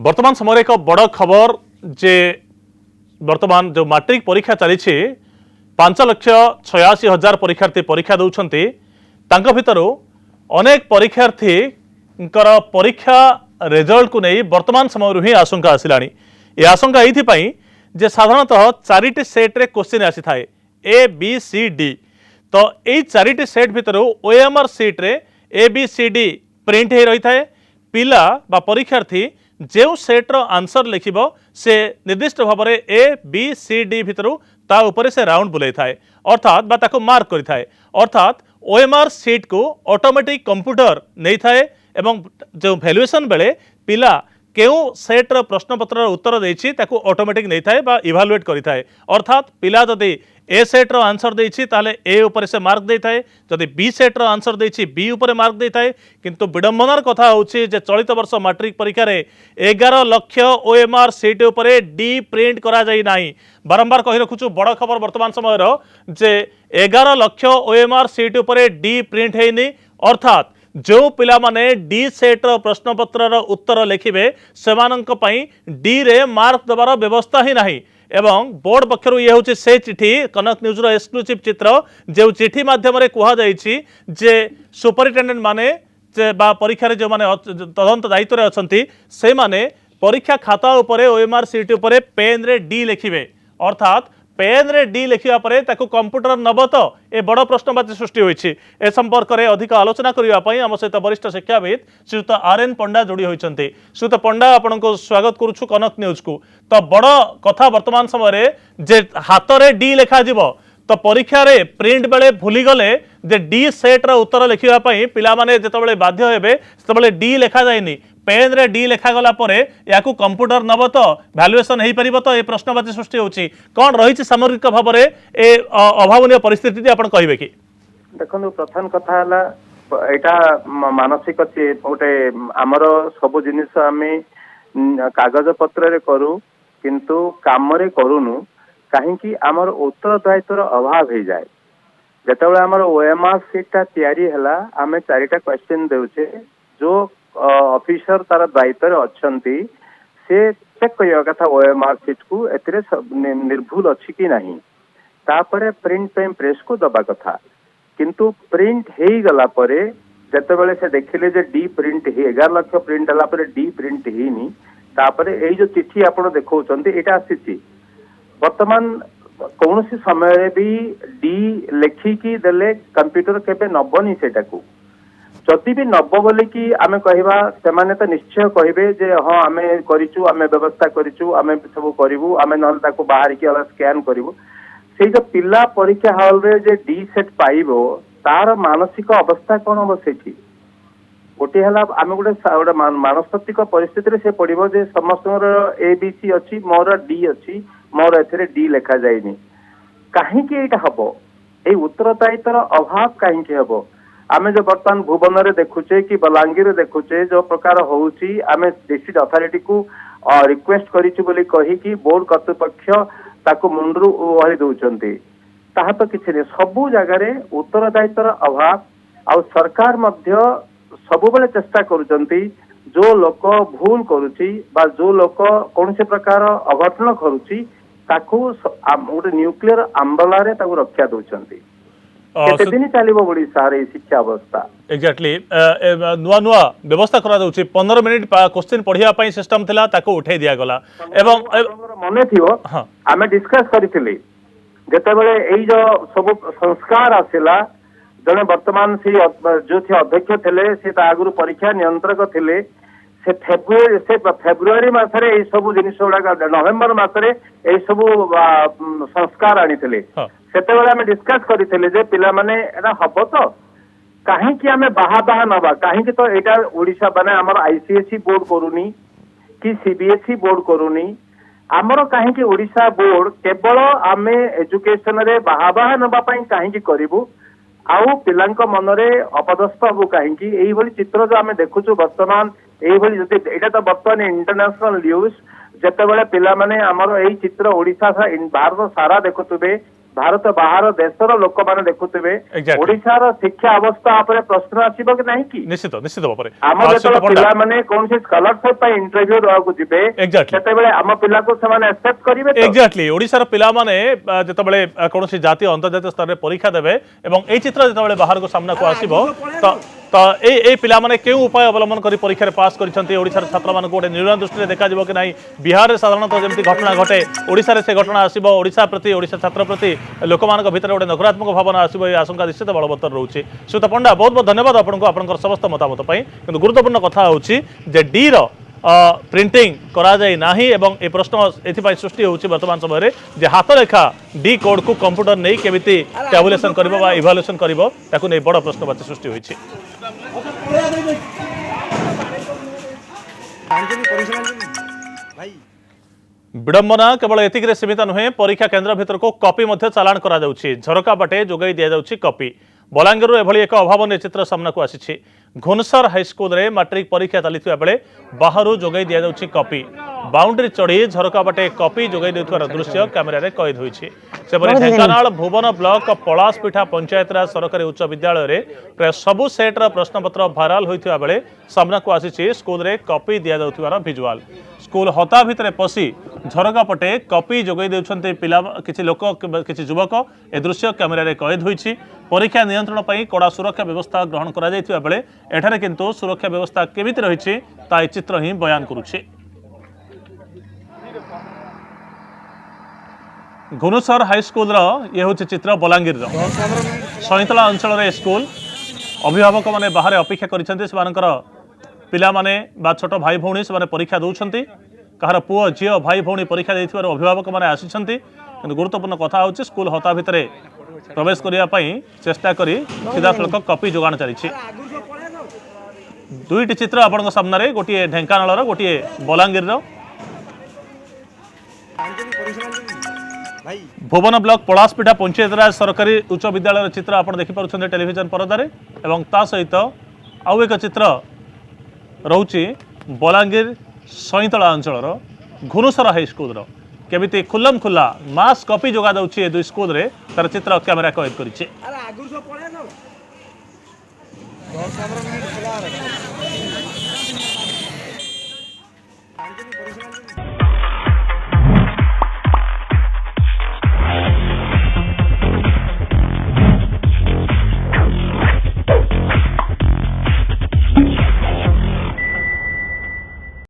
वर्तमान समय एक बड़ खबर जे वर्तमान जो मैट्रिक परीक्षा चली 5,86,000 परीक्षार्थी परीक्षा दौरान भितर अनेक परीक्षार्थी परीक्षा रिजल्ट को नहीं वर्तमान समय ही आशंका आसला। ये आशंका ये जे साधारणतः 4टी सेट्रे क्वेश्चन आसी थाए ए बी सी डी। तो यही 4टी सेट भितर ओएमआर सीट्रे A B C D print हो रही है। पिला बा परीक्षार्थी जो सेट्र आंसर लिखिबो से निर्दिष्ट भाव में ए बी सी डी भितर ता उपरे से राउंड बुलाई थाए अर्थात बा ताको मार्क करि थाए। अर्थात ओएमआर सीट को ऑटोमेटिक कंप्यूटर नहीं थाए एवं जो वैल्यूएशन बेले पिला केउ सेट्र प्रश्नपत्र उत्तर देछि ताको ऑटोमेटिक नहीं थाए बा इवालुएट करि थाए। अर्थात पिला जदि ए सेट्र आंसर देछि ताले ए ऊपर से मार्क दे थाए, जदि बी सेट्र आंसर देछि बी ऊपर मार्क दे थाए। किंतु विडंबनार कथा होछि जे चलित वर्ष मैट्रिक परीक्षा रे 11 लाख ओएमआर सीट ऊपर डी प्रिंट करा जाई नाही। बारंबार कहि रखुछु बड़ खबर वर्तमान समय रो जे 11 लाख ओएमआर सीट ऊपर डी प्रिंट हेनी। अर्थात जो पिला माने डी सेट्र प्रश्नपत्र उत्तर लिखिबे सेमानंक पई डी रे मार्क देवार व्यवस्था ही नाही। एवं बोर्ड पक्षर ये हूँ से चिठी कनक न्यूज रो एक्सक्लूसिव चित्र जो चिठी माध्यम कह जे सुपरिटेडेंट माने परीक्षा जो माने तदंत दायित्व रे अछंती से माने परीक्षा खाता उपरे ओएमआर सीट उपरे पेन रे डी लिखिबे। अर्थात पेन रे डी लिखिबा परे ताको कंप्यूटर नब तो ए बड़ प्रश्नवाची सृष्टि होइछि। ए संपर्क में अधिक आलोचना करबा पई आम सहित वरिष्ठ शिक्षाविद श्रीयुत आर.एन. पंडा जोड़ी होइछन्ती। श्रीयुत पंडा आपनको स्वागत करूछु कनक न्यूज को। तो बड़ कथा वर्तमान समय जे हाथ रे डी लिखा जिवो तो परीक्षा रे प्रिंट बेले भूली गले जे डी सेट रा उत्तर लिखिबा पई पिला माने जेतबेले बाध्य हेबे सेतबेले डी लिखा जायनी। पेन रे डी लिखा गला परे याकू कंप्यूटर नब तो वैल्यूएशन हो पारिबो। तो ए प्रश्नवाची सृष्टि होछि कोन रहिछि सामग्रिक भाव में ए अभावनीय परिस्थिति आपण कहबे कि? देखो प्रथम कथा हला एटा मानसिक गोटे आमर सब जिनिस आमे कागज पत्र रे करू किंतु काम रे करूनु कहीं आमर उत्तरदायित्वर अभाव हो जाए। जेतेबेले आमर ओएमआर सीटा तैयारी हला आमे 4टा क्वेश्चन देउछे जो ऑफिसर तार दायित्व अच्छी से चेक करवा कथा ओएमआर सीट को एतिरे निर्भुल अच्छी कि नहीं तापरे प्रिंट पे प्रेस को दबा कथा। किंतु प्रिंट हो गला परे जेतेबेले से देखिले जे डी प्रिंट ही 11 लाख प्रिंट हला परे डी प्रिंट ही तापरे एई जो चिट्ठी आपण देखौचंती एटा आसीची वर्तमान कौन सी समय भी डी लेखिकी देले कंप्यूटर केबे नबनी सेटा को जदि भी नब बोली कि आमे कहबा सेमाने तो निश्चय कहबे जे हाँ आमे करिचु आमे व्यवस्था करिचु आमे सब करिवु आमे नल ताको बाहर की अलग स्कैन करिवु। से जो पिला परीक्षा हॉल रे जे डी सेट पाइबो तार मानसिक अवस्था कोन हो सेठी गोटे हला आमे गोटे मानसिक परिस्थिति रे से पड़िबो जे समस्तर ए बी सी अछि मोर डी अछि मोर एथरे डी लिखा जायनी काहे कि एटा हबो ए उत्तरदायित्वर अभाव काहे कि हबो। आमे जो वर्तमान भुवन रे देखुचे कि बलांगीर रे देखुचे जो प्रकार होउची आमे डिस्ट्रिक्ट अथॉरिटी को रिक्वेस्ट करिछु बोली कही कि बोर्ड कर्तृपक्ष ताको मुंडरू ओहली दउचंती ताहा तो किछि नै सबु जगह रे उत्तरदायित्वर अभाव आ सरकार मध्य सब बेले चेष्टा करूचंती जो लोक भूल करूची बा जो लोक कौन से प्रकार अघटन करूची ताको गोटे न्यूक्लियर आंदोलन रे ताको रक्षा दउचंती। केते दिन चलिबो ओडिसा रे शिक्षा अवस्था एग्जैक्टली नुआ नुआ व्यवस्था करा दउची 15 मिनिट क्वेश्चन पढिया पई सिस्टम थिला ताको उठै दिया गला एवं मने थियो आमे डिस्कस करिथिले जेतेबेले एई जो सब संस्कार आसिला जने वर्तमान से जो थे अध्यक्ष थिले से आगुरु परीक्षा नियंत्रक थिले से फेब्रुआरी मासरे ए सब जिनिस गुडा नवेम्बर मासरे ए सब संस्कार आनिथिले सेतेबेले आमे डिस्कस करिथिले जे पिला माने एटा हबो तो काहे कि आमे बाहा बाहा नबा काहे कि तो एटा ओडिसा बने हमर आईसीएसई बोर्ड करूनी कि सीबीएसई बोर्ड करूनी हमर काहे कि ओडिसा बोर्ड केवल आमे एजुकेशन रे बाहा बाहा नबा पई काहे कि करिवु आउ पिलांक मनरे अपदस्थ हबु काहे कि एई भली चित्र जो आमे देखुछु वर्तमान एई भली जति एटा तो वर्तमान इंटरनेशनल न्यूज जेतेबेले पिला माने हमर एई चित्र ओडिसा भारत सारा देखुतबे भारत बाहर देशर लोक मैंने देखुवे Exactly. ओडिशार शिक्षा अवस्था उपरे प्रश्न आसीबो कि नहीं कि निश्चित निश्चित भाव आम जो पिला माने कौन से स्कॉलरशिप इंटरव्यू देवाक जिबे Exactly. सेतेबेले आम पिला को समान एक्सेप्ट करिवे तो एक्जाक्टली ओडिशार पिलामाने जेतेबेले कौनसी जातीय अंतर्जातीय स्तर में परीक्षा देबे एवं ए चित्र जेतेबेले बाहर को सामना को आसीबो तो ए पिलामाने केउ उपाय अवलंबन करी परीक्षा रे पास करिसंती ओडिशार छात्र मान को गोटे निर्णय दृष्टि देखा जिवो कि नहीं बिहार रे साधारणतः जेमती घटना घटे ओडिशा रे से घटना आसीबो ओडिशा प्रति ओडिशा छात्र प्रति लोक मान भीतर गोटे नकारात्मक भावना आसीबो ए आशंका निश्चित बलवत्तर रहउची श्वेता पंडा बहुत बहुत धन्यवाद आपनको आपनकर समस्त मतामत पई किंतु गुरुत्वपूर्ण कथा होउची जे डी रो प्रिंटिंग करा जाय नाही एवं ए प्रश्न एथिपाई सृष्टि होउची वर्तमान समय रे जे हाथ लेखा डी कोड को कंप्यूटर नै केमिति टैबुलेशन करबो बा इवैल्यूएशन करबो ताकू नै बड़ प्रश्नवाची सृष्टि होइची विडंबना केवल एतिक रे सीमित नुहे परीक्षा केन्द्र भीतर को कॉपी मध्य चालान करा जाउची झरका बाटे जोगाई दिया जाउची कॉपी बलांगीर एभली एक अभावन चित्र सामना को आसी घुनसर हाईस्कल रे मैट्रिक परीक्षा चलता बेले बाहर जोगाई दिया जाउची कॉपी बाउंड्री चढ़ी झरका बाटे कॉपी जोगाई देउथवार दृश्य कैमेरा रे कैद होइछि सेपरि ढेंकानाल भुवन ब्लॉक पलासपिठा पंचायतराज सरकारी उच्च विद्यालय रे प्राय सबु सेटर प्रश्नपत्र भाइराल होइथिबा बेले सामना को आसी स्कूल रे कॉपी दिया जाउथवार विजुअल स्कूल हता भितर पशि झरका पटे कॉपी जोगाई देउछन्ते पिला किछि लोक किछि युवक ए दृश्य कैमेरा रे कैद होइछि परीक्षा नियंत्रण पई कड़ा सुरक्षा व्यवस्था ग्रहण करा जायथिबा बेले एठारे किंतु सुरक्षा व्यवस्था केमिति रहिछि ता चित्र ही बयान करूछि घुनुसर हाईस्कल ये हूँ चित्र बलांगीर सईतला अंचल रे स्कूल अभिभावक माने बाहर अपेक्षा कर पिला माने बा छोट भाई भौणी से परीक्षा दौरान कहार पुओ झील भाई भौणी परीक्षा देथिबार अभिभावक माने आसिछन्ति किंतु गुरुत्वपूर्ण कथा होछि स्कूल हता भितर प्रवेश करिया पई चेष्टा करी सीधासलख कॉपी जोगाण चली दुईटी चित्र आपण सामने गोटे ढेंकानाल गोटे बलांगीर भुवन ब्लॉक पलासपिठा पंचायतराज सरकारी उच्च विद्यालय चित्र आप देखिपुं टेलीविजन परदारे एवं ता सहित आउ एक चित्र रोचे बलांगीर सईतला अंचल घुनुसर हाईस्कल केमिति खुल्लम खुल्ला मास कॉपी जोगा दउछि ए दुई स्कूल रे तार चित्र कैमेरा कैद करिछि मिनिट